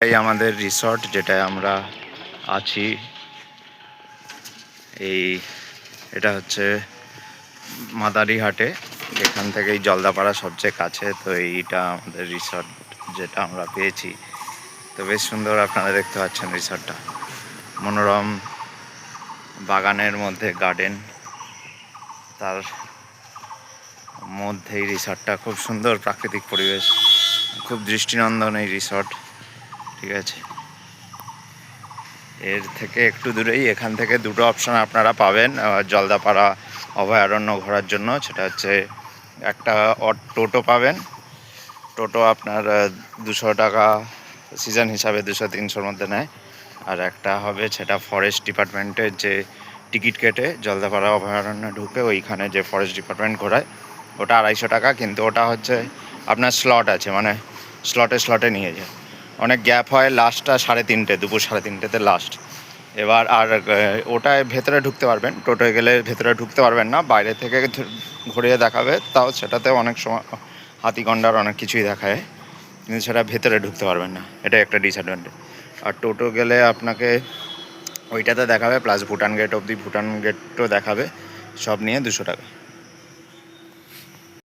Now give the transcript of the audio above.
এই আমাদের রিসর্ট যেটায় আমরা আছি, এটা হচ্ছে মাদারিহাটে। এখান থেকেই জলদাপাড়া সবচেয়ে কাছে। তো এইটা আমাদের রিসর্ট যেটা আমরা পেয়েছি। তো বেশ সুন্দর, আপনারা দেখতে পাচ্ছেন রিসর্টটা, মনোরম বাগানের মধ্যে গার্ডেন, তার মধ্যেই রিসর্টটা, খুব সুন্দর প্রাকৃতিক পরিবেশ, খুব দৃষ্টিনন্দন এই রিসর্ট। ঠিক আছে, এর থেকে একটু দূরেই, এখান থেকে দুটো অপশন আপনারা পাবেন জলদাপাড়া অভয়ারণ্য ঘোরার জন্য। সেটা হচ্ছে একটা টোটো পাবেন, টোটো আপনার 200 টাকা সিজন হিসাবে 200-300-র মধ্যে নেয়। আর একটা হবে সেটা ফরেস্ট ডিপার্টমেন্টের, যে টিকিট কেটে জলদাপাড়া অভয়ারণ্যে ঢুকে ওইখানে যে ফরেস্ট ডিপার্টমেন্ট ঘোরায়, ওটা 250 টাকা। কিন্তু ওটা হচ্ছে আপনার স্লট আছে, মানে স্লটে নিয়ে যায়, অনেক গ্যাপ হয়। লাস্টটা 3:30, দুপুর 3:30তে লাস্ট। এবার আর ওটায় ভেতরে ঢুকতে পারবেন, টোটোয় গেলে ভেতরে ঢুকতে পারবেন না, বাইরে থেকে ঘুরিয়ে দেখাবে। তাও সেটাতেও অনেক সময় হাতিগন্ডার অনেক কিছুই দেখায়, কিন্তু সেটা ভেতরে ঢুকতে পারবেন না, এটা একটা ডিসঅ্যাডভান্টেজ। আর টোটো গেলে আপনাকে ওইটাতে দেখাবে, প্লাস ভুটান গেট অবধি, ভুটান গেটও দেখাবে, সব নিয়ে 200 টাকা।